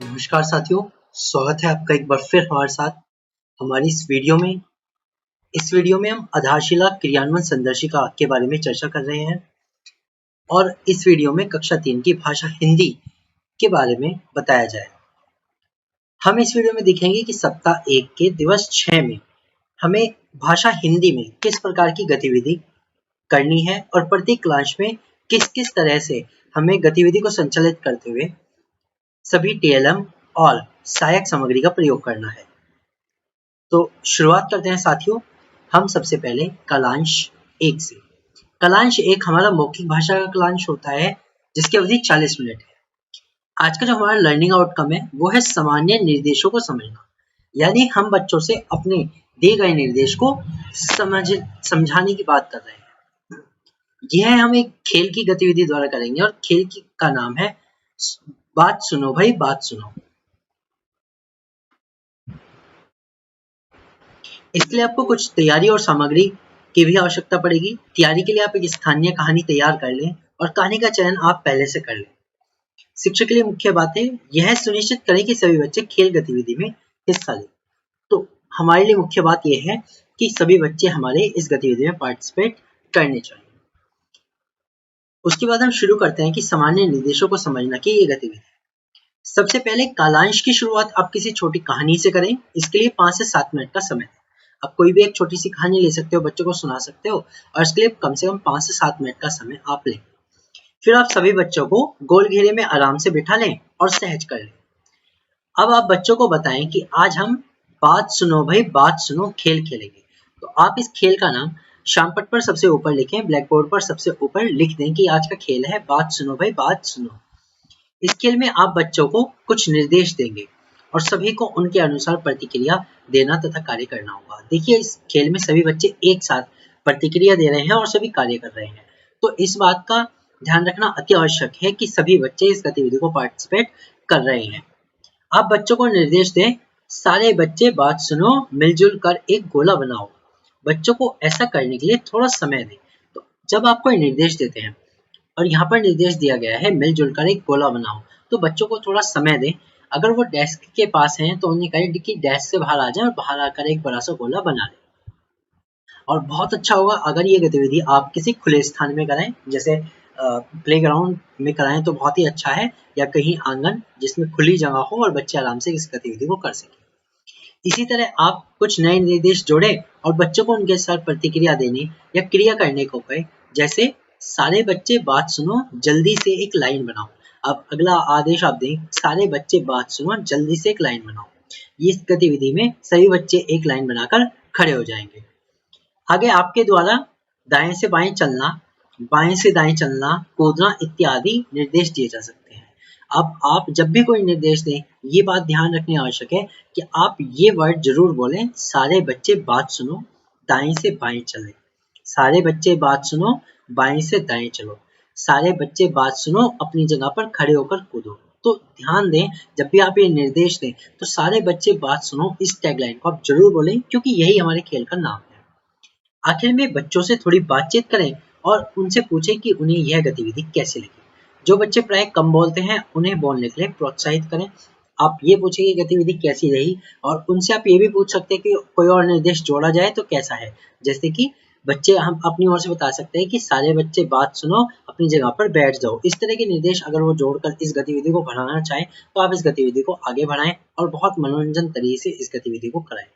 नमस्कार साथियों, स्वागत है आपका एक बार फिर हमारे साथ हमारी इस वीडियो में। इस वीडियो में हम आधारशिला क्रियान्वयन संदर्शिका के बारे में चर्चा कर रहे हैं और इस वीडियो में कक्षा 3 की भाषा हिंदी के बारे में बताया जाए। हम इस वीडियो में देखेंगे कि सप्ताह 1 के दिवस 6 में हमें भाषा हिंदी में किस प्रकार की गतिविधि करनी है और प्रत्येक क्लास में किस किस तरह से हमें गतिविधि को संचालित करते हुए सभी टीएलएम और सहायक सामग्री का प्रयोग करना है। तो शुरुआत करते हैं साथियों। हम सबसे पहले कालांश 1 से। कालांश 1 हमारा मौखिक भाषा का कालांश होता है जिसकी अवधि 40 मिनट है। आज का जो हमारा लर्निंग आउटकम है वो है सामान्य निर्देशों को समझना, यानी हम बच्चों से अपने दिए गए निर्देश को समझाने की बात कर रहे हैं। यह हम एक खेल की गतिविधि द्वारा करेंगे और खेल का नाम है बात सुनो भाई बात सुनो। इसके लिए आपको कुछ तैयारी और सामग्री की भी आवश्यकता पड़ेगी। तैयारी के लिए आप एक स्थानीय कहानी तैयार कर लें और कहानी का चयन आप पहले से कर लें। शिक्षक के लिए मुख्य बातें यह सुनिश्चित करें कि सभी बच्चे खेल गतिविधि में हिस्सा लें। तो हमारे लिए मुख्य बात यह है कि सभी बच्चे हमारे इस गतिविधि में पार्टिसिपेट करने चाहिए। उसके बाद हम शुरू करते हैं कि सामान्य निर्देशों को समझना की ये गतिविधि। सबसे पहले कालांश की शुरुआत आप किसी छोटी कहानी से करें। इसके लिए 5 से 7 मिनट का समय है। आप कोई भी एक छोटी सी कहानी ले सकते हो, बच्चों को सुना सकते हो और इसके लिए कम से कम 5 से 7 मिनट का समय आप लें। फिर आप सभी बच्चों को गोल घेरे में आराम से बिठा लें और सहज कर लें। अब आप बच्चों को बताएं कि आज हम बात सुनो भाई बात सुनो खेल खेलेंगे। तो आप इस खेल का नाम श्यामपट्ट पर सबसे ऊपर लिखें, ब्लैक बोर्ड पर सबसे ऊपर लिख दें कि आज का खेल है बात सुनो भाई बात सुनो। इस खेल में आप बच्चों को कुछ निर्देश देंगे और सभी को उनके अनुसार प्रतिक्रिया देना तथा कार्य करना होगा। देखिए, इस खेल में सभी बच्चे एक साथ प्रतिक्रिया दे रहे हैं और सभी कार्य कर रहे हैं। तो इस बात का ध्यान रखना अति आवश्यक है कि सभी बच्चे इस गतिविधि को पार्टिसिपेट कर रहे हैं। आप बच्चों को निर्देश दें, सारे बच्चे बात सुनो, मिलजुल कर एक गोला बनाओ। बच्चों को ऐसा करने के लिए थोड़ा समय दें। तो जब आप कोई निर्देश देते हैं और यहाँ पर निर्देश दिया गया है मिलजुल कर एक गोला बनाओ, तो बच्चों को थोड़ा समय दें। अगर वो डेस्क के पास हैं तो उन्हें कहें कि डेस्क से बाहर आ जाएं और बाहर आकर एक बड़ा सा गोला बना लें। और बहुत अच्छा होगा अगर ये गतिविधि आप किसी खुले स्थान में कराएं, जैसे प्लेग्राउंड में कराएं तो बहुत ही अच्छा है, या कहीं आंगन जिसमें खुली जगह हो और बच्चे आराम से इस गतिविधि को कर सकें। इसी तरह आप कुछ नए निर्देश जोड़ें और बच्चों को उनके साथ प्रतिक्रिया देने या क्रिया करने को कहें, जैसे सारे बच्चे बात सुनो, जल्दी से एक लाइन बनाओ। अब अगला आदेश आप दें, सारे बच्चे बात सुनो, जल्दी से एक लाइन बनाओ। इस गतिविधि में सभी बच्चे एक लाइन बनाकर खड़े हो जाएंगे। आगे आपके द्वारा दाएं से बाएं चलना, बाएं से दाएं चलना, कूदना इत्यादि निर्देश दिए जा सकते हैं। अब आप जब भी कोई निर्देश दें, ये बात ध्यान रखनी आवश्यक है कि आप ये वर्ड जरूर बोलें, सारे बच्चे बात सुनो, दाएं से बाएं चलें। सारे बच्चे बात सुनो, बाएं से दाएं चलो। सारे बच्चे बात सुनो, अपनी जगह पर खड़े होकर कूदो। तो ध्यान दें, जब भी आप ये निर्देश दें तो सारे बच्चे बात सुनो इस टैगलाइन को आप जरूर बोलें, क्योंकि यही हमारे खेल का नाम है। आखिर में बच्चों से थोड़ी बातचीत करें और उनसे पूछें कि उन्हें यह गतिविधि कैसी लगी। जो बच्चे प्राय कम बोलते हैं उन्हें बोलने के लिए प्रोत्साहित करें। आप ये पूछें कि गतिविधि कैसी रही, और उनसे आप ये भी पूछ सकते हैं कि कोई और निर्देश जोड़ा जाए तो कैसा है। जैसे कि बच्चे हम अपनी ओर से बता सकते हैं कि सारे बच्चे बात सुनो, अपनी जगह पर बैठ जाओ। इस तरह के निर्देश अगर वो जोड़कर इस गतिविधि को बढ़ाना चाहें तो आप इस गतिविधि को आगे बढ़ाएं और बहुत मनोरंजन तरीके से इस गतिविधि को कराएं।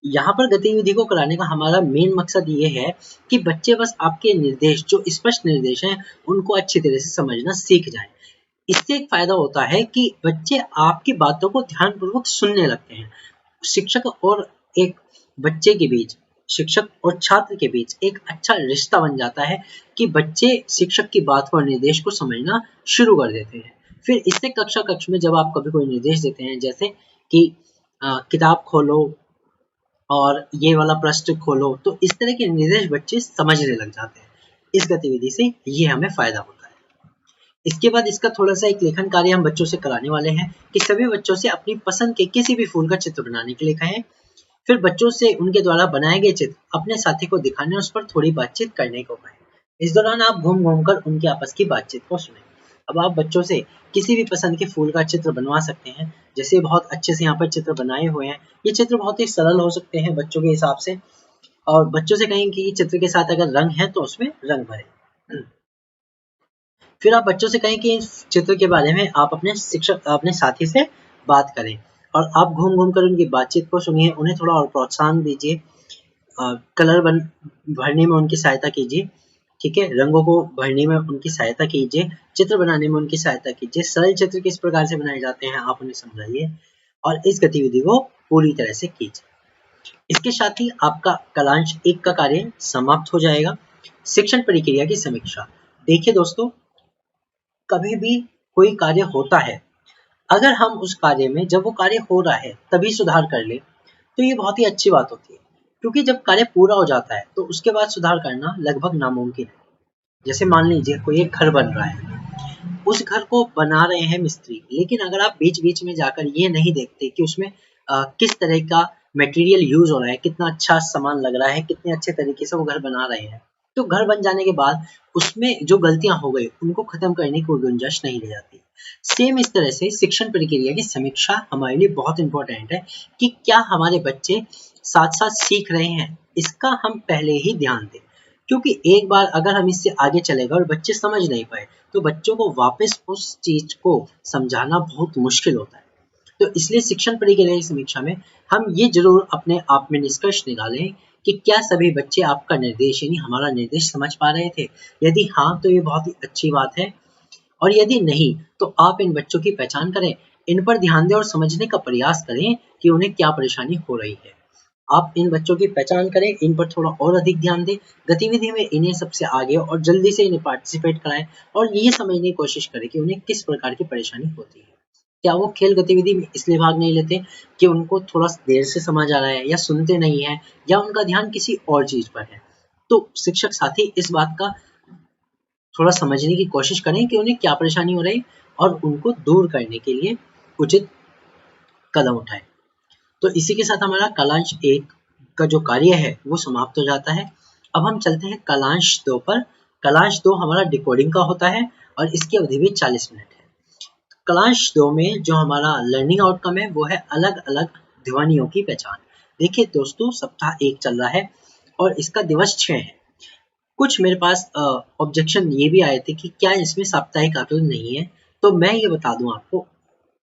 यहाँ पर गतिविधि को कराने का हमारा मेन मकसद ये है कि बच्चे बस आपके निर्देश, जो स्पष्ट निर्देश हैं, उनको अच्छी तरह से समझना सीख जाएं। इससे एक फायदा होता है कि बच्चे आपकी बातों को ध्यानपूर्वक सुनने लगते हैं। शिक्षक और एक बच्चे के बीच, शिक्षक और छात्र के बीच एक अच्छा रिश्ता बन जाता है कि बच्चे शिक्षक की बात को और निर्देश को समझना शुरू कर देते हैं। फिर इससे कक्षा कक्ष में जब आप कभी कोई निर्देश देते हैं, जैसे कि किताब खोलो और ये वाला पृष्ठ खोलो, तो इस तरह के निर्देश बच्चे समझने लग जाते हैं। इस गतिविधि से ये हमें फायदा होता है। इसके बाद इसका थोड़ा सा एक लेखन कार्य हम बच्चों से कराने वाले हैं कि सभी बच्चों से अपनी पसंद के किसी भी फूल का चित्र बनाने के लिए कहें। फिर बच्चों से उनके द्वारा बनाए गए चित्र अपने साथी को दिखाने और उस पर थोड़ी बातचीत करने को कहें। इस दौरान आप घूम घूम कर उनके आपस की बातचीत को सुनें। अब आप बच्चों से किसी भी पसंद के फूल का चित्र बनवा सकते हैं। जैसे बहुत अच्छे से यहाँ पर चित्र बनाए हुए हैं, ये चित्र बहुत ही सरल हो सकते हैं बच्चों के हिसाब से, और बच्चों से कहें कि चित्र के साथ अगर रंग है तो उसमें रंग भरें। फिर आप बच्चों से कहें कि इस चित्र के बारे में आप अपने शिक्षक, अपने साथी से बात करें, और आप घूम घूम कर उनकी बातचीत को सुनिए, उन्हें थोड़ा और प्रोत्साहन दीजिए, कलर भरने में उनकी सहायता कीजिए, ठीक है, रंगों को भरने में उनकी सहायता कीजिए, चित्र बनाने में उनकी सहायता कीजिए, सरल चित्र किस प्रकार से बनाए जाते हैं आप उन्हें समझाइए, और इस गतिविधि को पूरी तरह से कीजिए। इसके साथ ही आपका कलांश 1 का कार्य समाप्त हो जाएगा। शिक्षण प्रक्रिया की समीक्षा। देखिए दोस्तों, कभी भी कोई कार्य होता है, अगर हम उस कार्य में जब वो कार्य हो रहा है तभी सुधार कर ले तो ये बहुत ही अच्छी बात होती है, क्योंकि जब कार्य पूरा हो जाता है तो उसके बाद सुधार करना लगभग नामुमकिन है। जैसे मान लीजिए कोई एक घर बन रहा है, उस घर को बना रहे हैं मिस्त्री, लेकिन अगर आप बीच बीच में जाकर ये नहीं देखते कि उसमें किस तरह का मटेरियल यूज हो रहा है, कितना अच्छा सामान लग रहा है, कितने अच्छे तरीके से वो घर बना रहे हैं, तो घर बन जाने के बाद उसमें जो गलतियां हो गई उनको खत्म करने की कोई गुंजाइश नहीं रह जाती। सेम इस तरह से शिक्षण प्रक्रिया की समीक्षा हमारे लिए बहुत इंपॉर्टेंट है कि क्या हमारे बच्चे साथ साथ सीख रहे हैं, इसका हम पहले ही ध्यान दें, क्योंकि एक बार अगर हम इससे आगे चले गए और बच्चे समझ नहीं पाए तो बच्चों को वापस उस चीज को समझाना बहुत मुश्किल होता है। तो इसलिए शिक्षण प्रक्रिया की समीक्षा में हम ये जरूर अपने आप में निष्कर्ष निकालें कि क्या सभी बच्चे आपका निर्देश यानी हमारा निर्देश समझ पा रहे थे। यदि हाँ तो ये बहुत ही अच्छी बात है, और यदि नहीं तो आप इन बच्चों की पहचान करें, इन पर ध्यान दें और समझने का प्रयास करें कि उन्हें क्या परेशानी हो रही है। आप इन बच्चों की पहचान करें, इन पर थोड़ा और अधिक ध्यान दें, गतिविधि में इन्हें सबसे आगे और जल्दी से इन्हें पार्टिसिपेट कराएं, और ये समझने की कोशिश करें कि उन्हें किस प्रकार की परेशानी होती है। क्या वो खेल गतिविधि में इसलिए भाग नहीं लेते कि उनको थोड़ा देर से समझ आ रहा है, या सुनते नहीं है, या उनका ध्यान किसी और चीज पर है। तो शिक्षक साथी इस बात का थोड़ा समझने की कोशिश करें कि उन्हें क्या परेशानी हो रही, और उनको दूर करने के लिए उचित कदम उठाएं। तो इसी के साथ हमारा कलांश 1 का जो कार्य है वो समाप्त हो जाता है। अब हम चलते हैं कलांश 2 पर। कलांश 2 हमारा डिकोडिंग का होता है और इसकी अवधि भी 40 मिनट है। कलांश 2 में जो हमारा लर्निंग आउटकम है वो है अलग अलग ध्वनियों की पहचान। देखिए दोस्तों, सप्ताह 1 चल रहा है और इसका दिवस 6 है। कुछ मेरे पास ऑब्जेक्शन ये भी आए थे कि क्या इसमें साप्ताहिक आकलन नहीं है, तो मैं ये बता दूं आपको,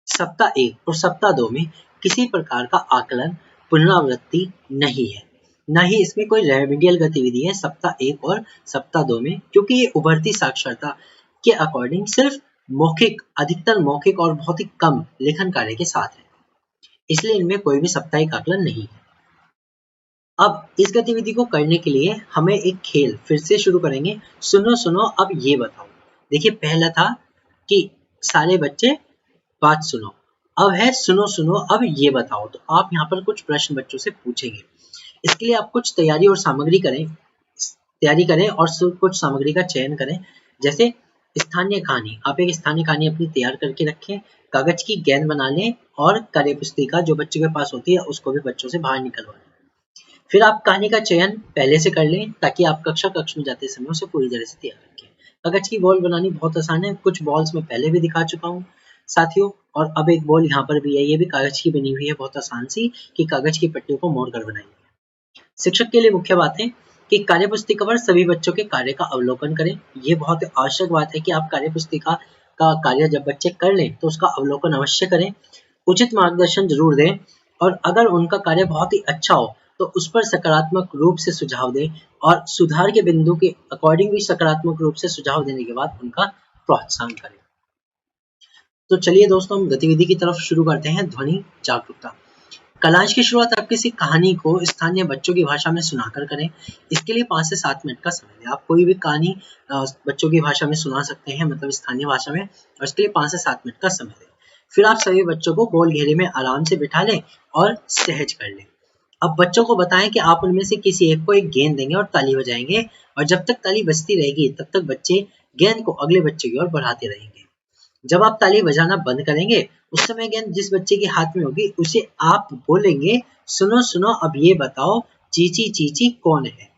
सप्ताह 1 और सप्ताह 2 में किसी प्रकार का आकलन पुनरावृत्ति नहीं है, न ही इसमें कोई रेमेडियल गतिविधि है सप्ताह 1 और सप्ताह 2 में, क्योंकि ये उभरती साक्षरता के अकॉर्डिंग सिर्फ मौखिक, अधिकतर मौखिक और बहुत ही कम लेखन कार्य के साथ है, इसलिए इनमें कोई भी साप्ताहिक आकलन नहीं है। अब इस गतिविधि को करने के लिए हमें एक खेल फिर से शुरू करेंगे। सुनो सुनो अब ये बताओ। देखिए, पहला था कि सारे बच्चे बात सुनो, अब है सुनो सुनो अब ये बताओ। तो आप यहाँ पर कुछ प्रश्न बच्चों से पूछेंगे। इसके लिए आप कुछ तैयारी और सामग्री करें और कुछ सामग्री का चयन करें। जैसे स्थानीय कहानी, आप एक स्थानीय कहानी अपनी तैयार करके रखें, कागज की गेंद बना लें और कार्यपुस्तिका जो बच्चों के पास होती है उसको भी बच्चों से बाहर निकलवा लें। फिर आप कहानी का चयन पहले से कर लें ताकि आप कक्ष में जाते समय उसे पूरी तरह से तैयार रखें। कागज की बॉल बनानी बहुत आसान है, कुछ बॉल्स मैं पहले भी दिखा चुका हूँ साथियों, और अब एक बॉल यहाँ पर भी है, ये भी कागज की बनी हुई है, बहुत आसान सी, कि कागज की पट्टियों को मोड़ कर बनाई है। शिक्षक के लिए मुख्य बात है कि कार्यपुस्तिका पर सभी बच्चों के कार्य का अवलोकन करें। ये बहुत आवश्यक बात है कि आप कार्यपुस्तिका का कार्य जब बच्चे कर लें तो उसका अवलोकन अवश्य करें, उचित मार्गदर्शन जरूर दें, और अगर उनका कार्य बहुत ही अच्छा हो तो उस पर सकारात्मक रूप से सुझाव दें, और सुधार के बिंदु के अकॉर्डिंग भी सकारात्मक रूप से सुझाव देने के बाद उनका प्रोत्साहन करें। तो चलिए दोस्तों, हम गतिविधि की तरफ शुरू करते हैं। ध्वनि जागरूकता। कलांश की शुरुआत आप किसी कहानी को स्थानीय बच्चों की भाषा में सुनाकर करें। इसके लिए 5 से 7 मिनट का समय दें। आप कोई भी कहानी बच्चों की भाषा में सुना सकते हैं, मतलब स्थानीय भाषा में, और इसके लिए 5 से 7 मिनट का समय दें। फिर आप सभी बच्चों को गोल घेरे में आराम से बिठा लें और सहज कर लें। अब बच्चों को बताएं कि आप उनमें से किसी एक को एक गेंद देंगे और ताली बजाएंगे, और जब तक ताली बजती रहेगी तब तक बच्चे गेंद को अगले बच्चे की ओर बढ़ाते रहेंगे। जब आप ताली बजाना बंद करेंगे उस समय गेंद जिस बच्चे के हाथ में होगी उसे आप बोलेंगे, सुनो सुनो अब ये बताओ, चीची चीची कौन है।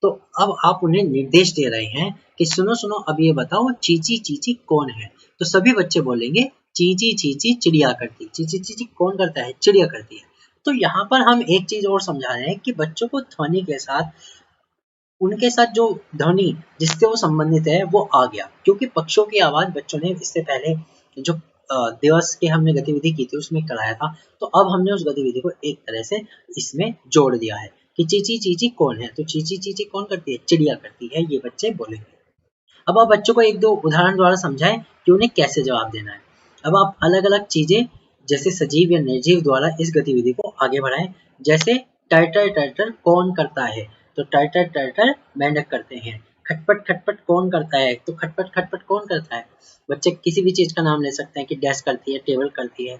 तो अब आप उन्हें निर्देश दे रहे हैं कि सुनो सुनो, अब ये बताओ चीची चीची कौन है। तो सभी बच्चे बोलेंगे चीची चीची चिड़िया करती। चीची चीची कौन करता है? चिड़िया करती है। तो यहाँ पर हम एक चीज और समझा रहे हैं कि बच्चों को ध्वनि के साथ, उनके साथ जो ध्वनि जिससे वो संबंधित है वो आ गया, क्योंकि पक्षियों की आवाज बच्चों ने इससे पहले जो दिवस की हमने गतिविधि की थी उसमें कराया था। तो अब हमने उस गतिविधि को एक तरह से इसमें जोड़ दिया है कि चीची चीची कौन है। तो चीची चीची कौन करती है? चिड़िया करती है, ये बच्चे बोलेंगे। अब आप बच्चों को एक दो उदाहरण द्वारा समझाएं कि उन्हें कैसे जवाब देना है। अब आप अलग अलग चीजें जैसे सजीव या निर्जीव द्वारा इस गतिविधि को आगे बढ़ाएं। जैसे टर्टर टर्टर कौन करता है? तो टर्टर टर्टर मेंढक करते हैं। खटपट खटपट कौन करता है? तो खटपट खटपट कौन करता है? बच्चे किसी भी चीज का नाम ले सकते हैं कि डेस्क करती है, टेबल करती है।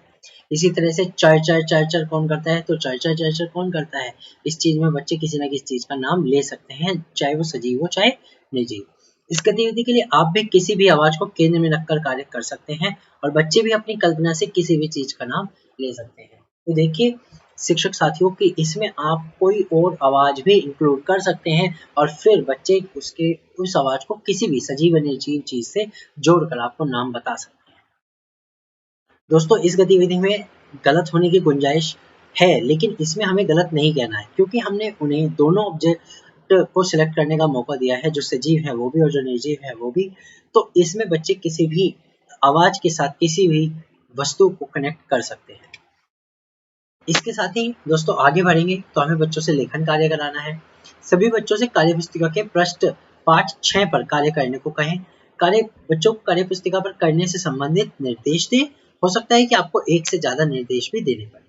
इसी तरह से चर चर चर चर कौन करता है? तो चर चर चर चर कौन करता है? इस चीज में बच्चे किसी ना किसी चीज का नाम ले सकते हैं, चाहे वो सजीव हो चाहे निर्जीव। इस गतिविधि के लिए आप भी किसी भी आवाज को केंद्र में रखकर कार्य कर सकते हैं और बच्चे भी अपनी कल्पना से किसी भी चीज का नाम ले सकते हैं। तो देखिए शिक्षक साथियों कि इसमें आप कोई और आवाज भी इंक्लूड कर सकते हैं और फिर बच्चे उसके उस आवाज को किसी भी सजीव या निर्जीव चीज से जोड़कर आपको नाम बता सकते हैं। दोस्तों इस गतिविधि में गलत होने की गुंजाइश है, लेकिन इसमें हमें गलत नहीं कहना है, क्योंकि हमने उन्हें दोनों ऑब्जेक्ट को सिलेक्ट करने का मौका दिया है, जो सजीव है वो भी और जो निर्जीव है वो भी। तो इसमें बच्चे किसी भी आवाज के साथ किसी भी वस्तु को कनेक्ट कर सकते हैं। इसके साथ ही दोस्तों आगे बढ़ेंगे तो हमें बच्चों से लेखन कार्य कराना है। सभी बच्चों से कार्य पुस्तिका के पृष्ठ पाठ 6 पर कार्य करने को कहें। बच्चों को कार्य पुस्तिका पर करने से संबंधित निर्देश दें। हो सकता है कि आपको एक से ज्यादा निर्देश भी देने पड़े।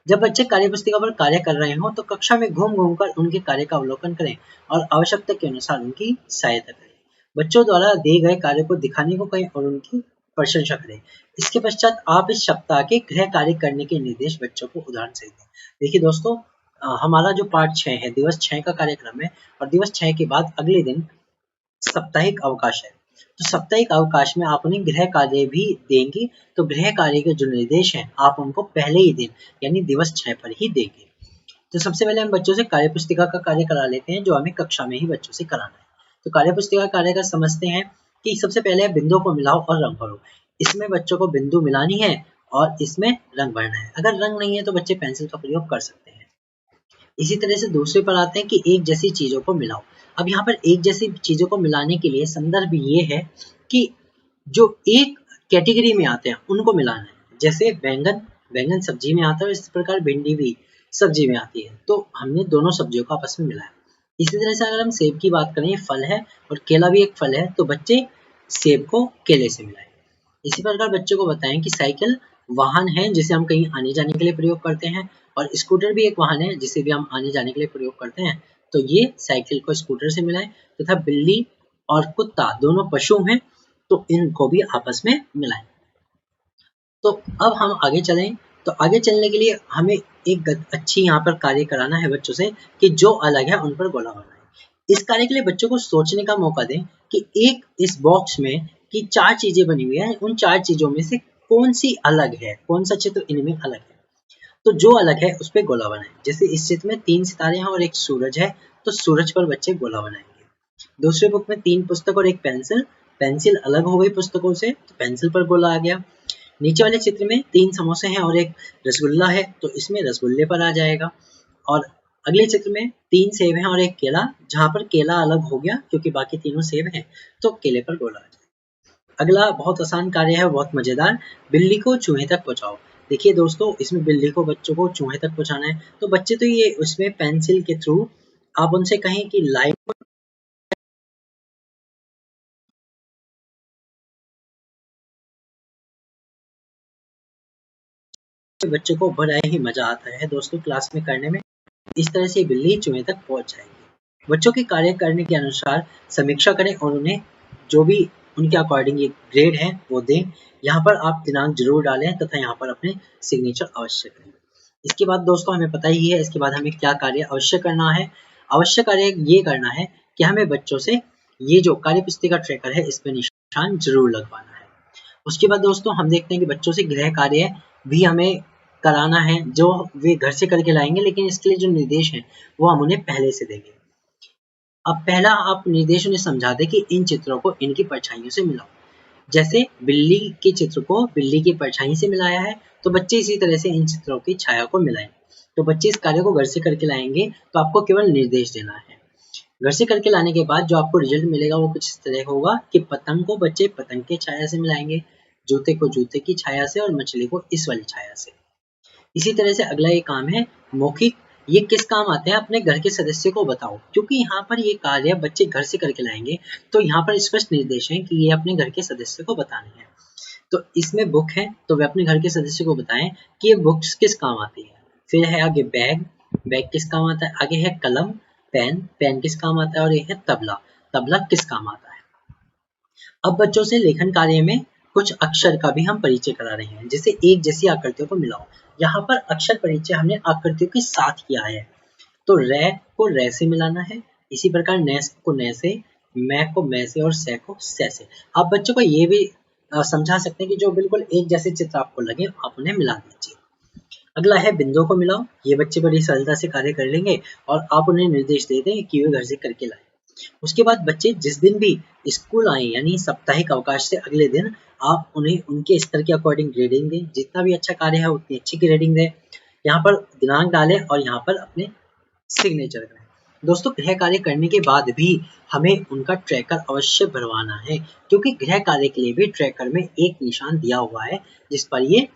जब बच्चे कार्य पुस्तिका पर कार्य कर रहे हों तो कक्षा में घूम घूम कर उनके कार्य का अवलोकन करें और आवश्यकता के अनुसार उनकी सहायता करें। बच्चों द्वारा दिए गए कार्य को दिखाने को कहें और उनकी प्रशंसा करें। इसके पश्चात आप इस सप्ताह के गृह कार्य करने के निर्देश बच्चों को उदाहरण से दें। देखिए दोस्तों हमारा जो पार्ट 6 है, दिवस 6 का कार्यक्रम है और दिवस 6 के बाद अगले दिन साप्ताहिक अवकाश है। तो साप्ताहिक अवकाश में आप उन्हें गृह कार्य भी देंगे। तो गृह कार्य के जो निर्देश हैं आप उनको पहले ही दिन यानी दिवस 6 पर ही देंगे। तो सबसे पहले हम बच्चों से कार्य पुस्तिका का कार्य करा लेते हैं, जो हमें कक्षा में ही बच्चों से कराना है। तो कार्य पुस्तिका कार्य का समझते हैं कि सबसे पहले बिंदुओं को मिलाओ और रंग भरो। इसमें बच्चों को बिंदु मिलानी है और इसमें रंग भरना है। अगर रंग नहीं है तो बच्चे पेंसिल का प्रयोग कर सकते हैं। इसी तरह से दूसरे पर आते हैं कि एक जैसी चीजों को मिलाओ। अब यहाँ पर एक जैसी चीजों को मिलाने के लिए संदर्भ ये है कि जो एक कैटेगरी में आते हैं उनको मिलाना है। जैसे बैंगन, बैंगन सब्जी में आता है, इस प्रकार भिंडी भी सब्जी में आती है। तो हमने दोनों सब्जियों को आपस में मिलाया। इसी तरह से अगर हम सेब की बात करें, फल है और केला भी एक फल है, तो बच्चे सेब को केले से मिलाएं। इसी प्रकार बच्चों को बताएं कि साइकिल वाहन है जिसे हम कहीं आने जाने के लिए प्रयोग करते हैं और स्कूटर भी एक वाहन है जिसे भी हम आने जाने के लिए प्रयोग करते हैं। तो ये साइकिल को स्कूटर से मिलाएं। तथा बिल्ली और कुत्ता दोनों पशु हैं, तो इनको भी आपस में मिलाएं। तो अब हम आगे चलें। तो आगे चलने के लिए हमें एक अच्छी यहाँ पर कार्य कराना है बच्चों से कि जो अलग है उन पर गोला बनाएं। इस कार्य के लिए बच्चों को सोचने का मौका दें कि एक इस बॉक्स में कि 4 चीजें बनी हुई है, उन 4 चीजों में से कौन सी अलग है, कौन सा चित्र इनमें अलग है। तो जो अलग है उस पर गोला बनाएं। जैसे इस चित्र में 3 सितारे हैं और एक सूरज है, तो सूरज पर बच्चे गोला बनाएंगे। दूसरे बुक में 3 पुस्तक और एक पेंसिल, पेंसिल अलग हो गई पुस्तकों से, तो पेंसिल पर गोला आ गया। नीचे वाले चित्र में 3 समोसे हैं और एक रसगुल्ला है, तो इसमें रसगुल्ले पर आ जाएगा। और अगले चित्र में 3 सेब हैं और एक केला, जहां पर केला अलग हो गया क्योंकि बाकी तीनों सेब हैं, तो केले पर गोला आ जाएगा। अगला बहुत आसान कार्य है, बहुत मजेदार, बिल्ली को चूहे तक पहुंचाओ। देखिए दोस्तों इसमें बिल्ली को बच्चों को चूहे तक पहुंचाना है, तो बच्चे तो ये उसमें पेंसिल के थ्रू आप उनसे कहें कि लाइन बच्चों को बड़ा ही मजा आता है दोस्तों क्लास में करने में। इस तरह से बिल्ली चूहे तक पहुंच जाएगी। बच्चों के कार्य करने के अनुसार समीक्षा करें और उन्हें जो भी उनके अकॉर्डिंग ग्रेड है वो दें। यहाँ पर आप दिनांक जरूर डालें तथा यहाँ पर अपने सिग्नेचर अवश्य करें। इसके बाद दोस्तों हमें पता ही है इसके बाद हमें क्या कार्य अवश्य करना है। अवश्य कार्य ये करना है कि हमें बच्चों से ये जो कार्य पुस्तिका ट्रैकर है इस पर निशान जरूर लगवाना है। उसके बाद दोस्तों हम देखते हैं कि बच्चों से गृह कार्य भी हमें कराना है, जो वे घर से करके लाएंगे, लेकिन इसके लिए जो निर्देश हैं वो हम उन्हें पहले से देंगे। अब पहला आप निर्देश उन्हें समझा दें कि इन चित्रों को इनकी परछाइयों से मिलाओ। जैसे बिल्ली के चित्र को बिल्ली की परछाई से मिलाया है, तो बच्चे इसी तरह से इन चित्रों की छाया को मिलाएं। तो बच्चे इस कार्य को घर से करके लाएंगे, तो आपको केवल निर्देश देना है। घर से करके लाने के बाद जो आपको रिजल्ट मिलेगा वो कुछ इस तरह होगा कि पतंग को बच्चे पतंग के छाया से मिलाएंगे, जूते को जूते की छाया से और मछली को इस वाली छाया से। इसी तरह से अगला ये काम है मौखिक। ये किस काम आते हैं? अपने घर के सदस्य को बताओ। क्योंकि यहाँ पर ये कार्य बच्चे घर से करके लाएंगे, तो यहाँ पर स्पष्ट निर्देश है कि ये अपने घर के सदस्य को बताने हैं। तो इसमें बुक है, तो वे अपने घर के सदस्य को बताएं कि ये बुक्स किस काम आती है। फिर है आगे बैग, बैग किस काम आता है। आगे है कलम, पेन, पेन किस काम आता है। और ये है तबला, तबला किस काम आता है। अब बच्चों से लेखन कार्य में कुछ अक्षर का भी हम परिचय करा रहे हैं। जैसे एक जैसी आकृतियों को मिलाओ। यहाँ पर अक्षर परिचय हमने आकृतियों के साथ किया है। तो रे को रे से मिलाना है, इसी प्रकार नैस को नै से, मैं को मैं से और से को से से। आप बच्चों को ये भी समझा सकते हैं कि जो बिल्कुल एक जैसे चित्र आपको लगे आप उन्हें मिला दीजिए। अगला है बिंदुओं को मिलाओ। ये बच्चे बड़ी सरलता से कार्य कर लेंगे और आप उन्हें निर्देश दे दें कि वे घर से करके लाएं। उसके बाद बच्चे जिस दिन भी स्कूल आए, यानी साप्ताहिक अवकाश से अगले दिन, आप उन्हें उनके स्तर के अकॉर्डिंग ग्रेडिंग दें। जितना भी अच्छा कार्य है उतनी अच्छी ग्रेडिंग दें। यहाँ पर दिनांक डालें और यहाँ पर अपने सिग्नेचर करें। दोस्तों, गृह कार्य करने के बाद भी हमें उनका ट्रैकर अवश्य भरवाना है, क्योंकि गृह कार्य के लिए भी ट्रैकर में एक निशान दिया हुआ है जिस पर ये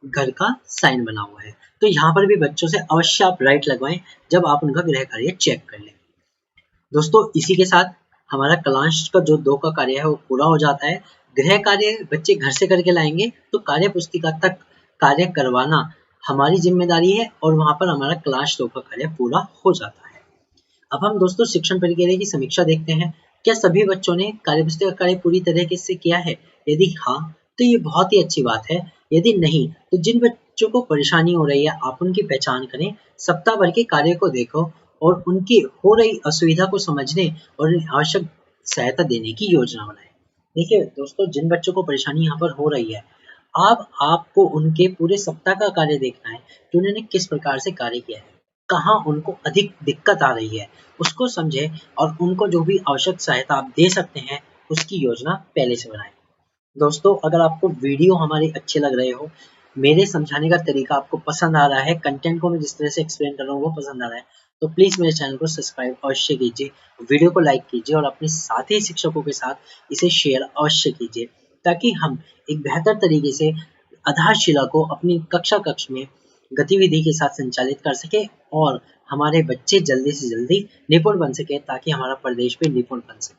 घर का साइन बना हुआ है। तो यहाँ पर भी बच्चों से अवश्य आप राइट लगवाएं जब आप उनका गृह कार्य चेक कर लें। दोस्तों, इसी के साथ हमारा कलांश का जो 2 का कार्य है वो पूरा हो जाता है। गृह कार्य बच्चे घर से करके लाएंगे, तो कार्य पुस्तिका तक कार्य करवाना हमारी जिम्मेदारी है और वहाँ पर हमारा क्लास 2 का कार्य पूरा हो जाता है। अब हम दोस्तों शिक्षण प्रक्रिया की समीक्षा देखते हैं। क्या सभी बच्चों ने कार्यपुस्तिका कार्य पूरी तरीके से किया है? यदि हाँ, तो ये बहुत ही अच्छी बात है। यदि नहीं, तो जिन बच्चों को परेशानी हो रही है आप उनकी पहचान करें, सप्ताह भर के कार्य को देखो और उनकी हो रही असुविधा को समझने और उन्हें आवश्यक सहायता देने की योजना बनाएं। देखिए दोस्तों, जिन बच्चों को परेशानी यहाँ पर हो रही है, आपको उनके पूरे सप्ताह का कार्य देखना है कि उन्होंने किस प्रकार से कार्य किया है, कहाँ उनको अधिक दिक्कत आ रही है, उसको समझें और उनको जो भी आवश्यक सहायता आप दे सकते हैं उसकी योजना पहले से बनाएं। दोस्तों, अगर आपको वीडियो हमारे अच्छे लग रहे हो, मेरे समझाने का तरीका आपको पसंद आ रहा है, कंटेंट को मैं जिस तरह से एक्सप्लेन कर रहा हूँ वो पसंद आ रहा है, तो प्लीज़ मेरे चैनल को सब्सक्राइब अवश्य कीजिए, वीडियो को लाइक कीजिए और अपने साथी शिक्षकों के साथ इसे शेयर अवश्य कीजिए, ताकि हम एक बेहतर तरीके से आधारशिला को अपनी कक्ष में गतिविधि के साथ संचालित कर सके और हमारे बच्चे जल्दी से जल्दी निपुण बन सके, ताकि हमारा प्रदेश भी निपुण बन सके।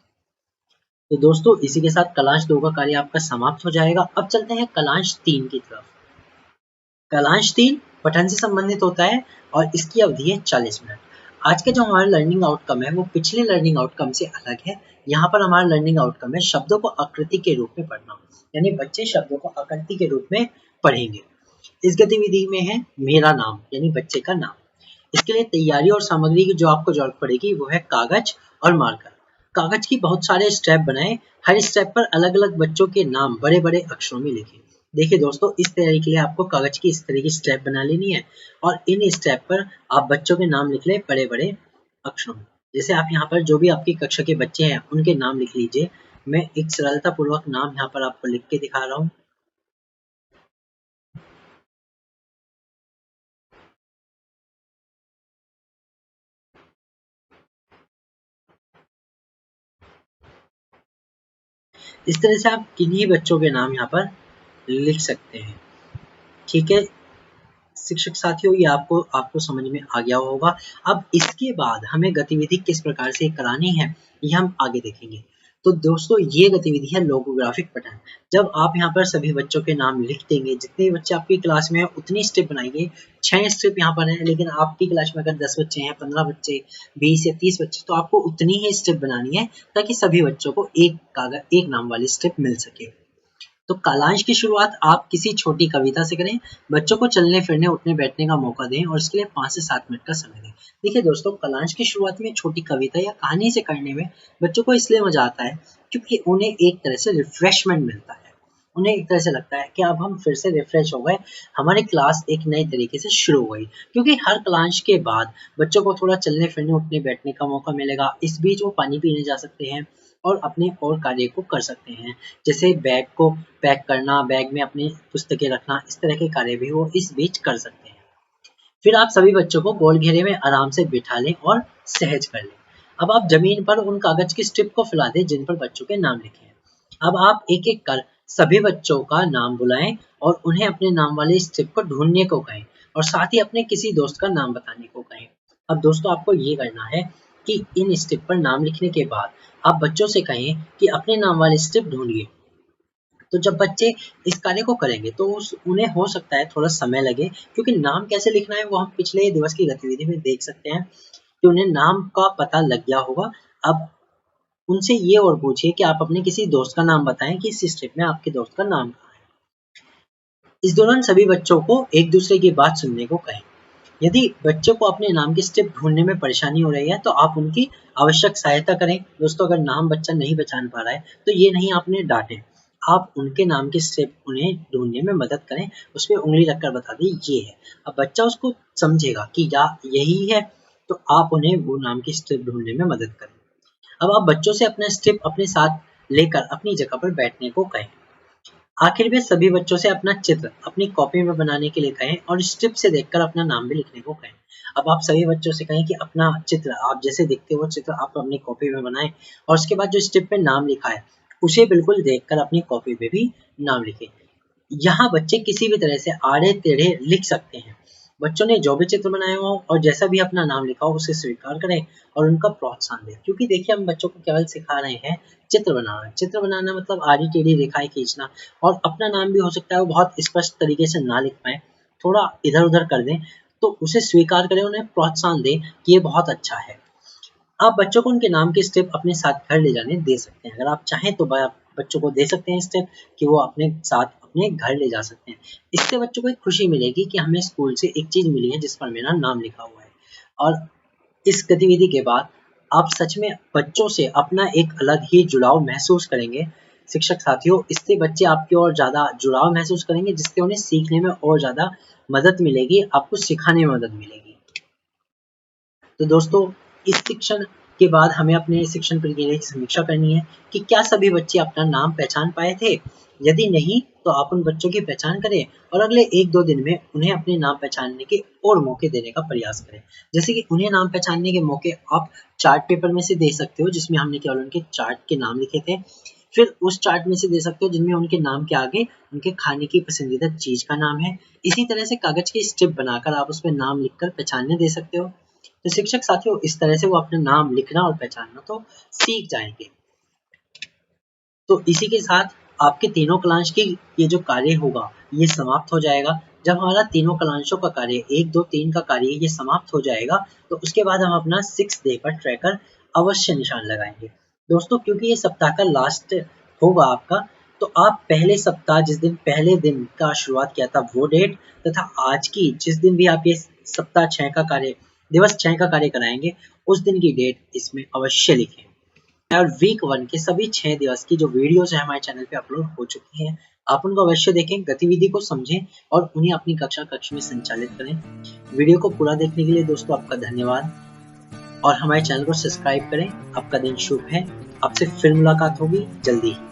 तो दोस्तों, इसी के साथ कलांश 2 का कार्य आपका समाप्त हो जाएगा। अब चलते हैं कलांश 3 की तरफ। कलांश 3 पठन से संबंधित होता है और इसकी अवधि है 40 मिनट। आज का जो हमारा लर्निंग आउटकम है वो पिछले लर्निंग आउटकम से अलग है। यहाँ पर हमारा लर्निंग आउटकम है शब्दों को आकृति के रूप में पढ़ना, यानी बच्चे शब्दों को आकृति के रूप में पढ़ेंगे। इस गतिविधि में है मेरा नाम, यानी बच्चे का नाम। इसके लिए तैयारी और सामग्री की जो आपको जरूरत पड़ेगी वो है कागज और मार्कर। कागज की बहुत सारे स्टेप बनाएं, हर स्टेप पर अलग अलग बच्चों के नाम बड़े बड़े अक्षरों में लिखें। देखिए दोस्तों, इस तैयारी के लिए आपको कागज की इस तरह की स्टेप बना लेनी है और इन स्टेप पर आप बच्चों के नाम लिख लें बड़े बड़े अक्षरों में। जैसे आप यहाँ पर जो भी आपकी कक्षा के बच्चे हैं उनके नाम लिख लीजिए। मैं एक सरलता पूर्वक नाम यहाँ पर आपको लिख के दिखा रहा हूँ। इस तरह से आप किन्हीं बच्चों के नाम यहाँ पर लिख सकते हैं। ठीक है शिक्षक साथियों, ये आपको समझ में आ गया होगा। अब इसके बाद हमें गतिविधि किस प्रकार से करानी है ये हम आगे देखेंगे। तो दोस्तों, ये गतिविधि है लोगोग्राफिक पठन। जब आप यहाँ पर सभी बच्चों के नाम लिख देंगे, जितने बच्चे आपकी क्लास में हैं उतनी स्टेप बनाइए। 6 स्टेप यहाँ पर हैं, लेकिन आपकी क्लास में अगर 10 बच्चे हैं, 15 बच्चे, 20 या 30 बच्चे, तो आपको उतनी ही स्टेप बनानी है ताकि सभी बच्चों को एक नाम वाली स्टेप मिल सके। तो कालांश की शुरुआत आप किसी छोटी कविता से करें। बच्चों को चलने फिरने उठने बैठने का मौका दें और इसके लिए 5 से 7 मिनट का समय दें। देखिए दोस्तों, कालांश की शुरुआत में छोटी कविता या कहानी से करने में बच्चों को इसलिए मजा आता है क्योंकि उन्हें एक तरह से रिफ्रेशमेंट मिलता है। उन्हें एक तरह से लगता है कि अब हम फिर से रिफ्रेश हो गए, हमारी क्लास एक नए तरीके से शुरू हो गई। क्योंकि हर क्लास के बाद बच्चों को थोड़ा चलने फिरने उठने बैठने का मौका मिलेगा। इस बीच वो पानी पीने जा सकते हैं और अपने और कार्य को कर सकते हैं, जैसे बैग को पैक करना, बैग में अपनी पुस्तकें रखना, इस तरह के कार्य भी वो इस बीच कर सकते हैं। फिर आप सभी बच्चों को गोल घेरे में आराम से बिठा लें और सहज कर लें। अब आप जमीन पर उन कागज की स्ट्रिप को फैला दें जिन पर बच्चों के नाम लिखे हैं। अब आप एक एक कर सभी बच्चों का नाम बुलाएं और उन्हें अपने नाम वाली स्ट्रिप को ढूंढने को कहें और साथ ही अपने किसी दोस्त का नाम बताने को कहें। अब दोस्तों आपको ये करना है कि इन स्ट्रिप पर नाम लिखने के बाद आप बच्चों से कहें कि अपने नाम वाली स्ट्रिप ढूंढिए। तो जब बच्चे इस कार्य को करेंगे तो उन्हें हो सकता है थोड़ा समय लगे, क्योंकि नाम कैसे लिखना है वो हम पिछले दिवस की गतिविधि में देख सकते हैं कि उन्हें नाम का पता लग गया होगा। अब उनसे ये और पूछिए कि आप अपने किसी दोस्त का नाम बताएं कि इस स्ट्रिप में आपके दोस्त का नाम कहाँ है। इस दौरान सभी बच्चों को एक दूसरे की बात सुनने को कहें। यदि बच्चों को अपने नाम की स्ट्रिप ढूंढने में परेशानी हो रही है तो आप उनकी आवश्यक सहायता करें। दोस्तों अगर नाम बच्चा नहीं पहचान पा रहा है तो ये नहीं आपने डांटे, आप उनके नाम की स्ट्रिप उन्हें ढूंढने में मदद करें, उसमें उंगली रखकर बता दें ये है। अब बच्चा उसको समझेगा कि या यही है, तो आप उन्हें वो नाम की स्ट्रिप ढूंढने में मदद करें। अब आप बच्चों से अपना स्ट्रिप अपने साथ लेकर अपनी जगह पर बैठने को कहें। आखिर में सभी बच्चों से अपना चित्र अपनी कॉपी में बनाने के लिए कहें और स्ट्रिप से देखकर अपना नाम भी लिखने को कहें। अब आप सभी बच्चों से कहें कि अपना चित्र आप जैसे दिखते हो वो चित्र आप अपनी कॉपी में बनाएं और उसके बाद जो स्ट्रिप पे नाम लिखा है उसे बिल्कुल देखकर अपनी कॉपी पे भी नाम लिखें। यहाँ बच्चे किसी भी तरह से आड़े टेढ़े लिख सकते हैं। बच्चों ने जो भी चित्र बनाया हो और जैसा भी अपना नाम लिखा हो उसे स्वीकार करें और उनका प्रोत्साहन दें, क्योंकि देखिए हम बच्चों को केवल सिखा रहे हैं चित्र बनाना। चित्र बनाना मतलब आड़ी टेढ़ी रेखाएं खींचना, और अपना नाम भी हो सकता है वो बहुत स्पष्ट तरीके से ना लिख पाए, थोड़ा इधर उधर कर दें, तो उसे स्वीकार करें, उन्हें प्रोत्साहन दें कि ये बहुत अच्छा है। आप बच्चों को उनके नाम की स्टेप अपने साथ घर ले जाने दे सकते हैं। अगर आप चाहें तो बच्चों को दे सकते हैं स्टेप कि वो अपने साथ अपने घर ले जा सकते हैं। इससे बच्चों को एक खुशी मिलेगी कि हमें स्कूल से एक चीज मिली है जिस पर मेरा नाम लिखा हुआ है। और इस गतिविधि के बाद आप सच में बच्चों से अपना एक अलग ही जुड़ाव महसूस करेंगे। शिक्षक साथियों, इससे बच्चे आपकी ओर ज़्यादा जुड़ाव महसूस करेंगे, जिससे उन्हें सीखने में और ज़्यादा मदद मिलेगी, आपको सिखाने में मदद मिलेगी। तो दोस्तों, इस शिक्षण के बाद हमें अपने शिक्षण प्रक्रिया की समीक्षा करनी है कि क्या सभी बच्चे अपना नाम पहचान पाए थे। यदि नहीं तो आप उन बच्चों की पहचान करें और अगले 1-2 दिन में उन्हें अपने नाम पहचानने के और मौके देने का प्रयास करें। जैसे कि उन्हें नाम पहचानने के मौके आप चार्ट पेपर में से दे सकते हो, जिसमें हमने केवल उनके चार्ट के नाम लिखे थे। फिर उस चार्ट में से दे सकते हो जिनमें उनके नाम के आगे उनके खाने की पसंदीदा चीज का नाम है। इसी तरह से कागज की स्ट्रिप बनाकर आप उसमें नाम लिखकर पहचानने दे सकते हो। तो शिक्षक साथियों, इस तरह से वो अपना नाम लिखना और पहचानना तो सीख जाएंगे। तो इसी के साथ आपके तीनों क्लास की ये जो कार्य होगा ये समाप्त हो जाएगा। जब हमारा तीनों क्लांशों का कार्य 1, 2, 3 का कार्य ये समाप्त हो जाएगा तो उसके बाद हम अपना 6 डे का ट्रैकर अवश्य निशान लगाएंगे। दोस्तों, क्योंकि ये सप्ताह का लास्ट होगा आपका, तो आप पहले सप्ताह जिस दिन पहले दिन का शुरुआत किया था वो डेट तथा आज की जिस दिन भी आप ये सप्ताह 6 का कार्य दिवस 6 का कार्य कराएंगे उस दिन की डेट इसमें अवश्य लिखें। और वीक 1 के सभी 6 दिवस की जो वीडियोस है हमारे चैनल पे अपलोड हो चुकी हैं, आप उनको अवश्य देखें, गतिविधि को समझें और उन्हें अपनी कक्ष में संचालित करें। वीडियो को पूरा देखने के लिए दोस्तों आपका धन्यवाद और हमारे चैनल को सब्सक्राइब करें। आपका दिन शुभ है। आपसे फिर मुलाकात होगी जल्दी ही।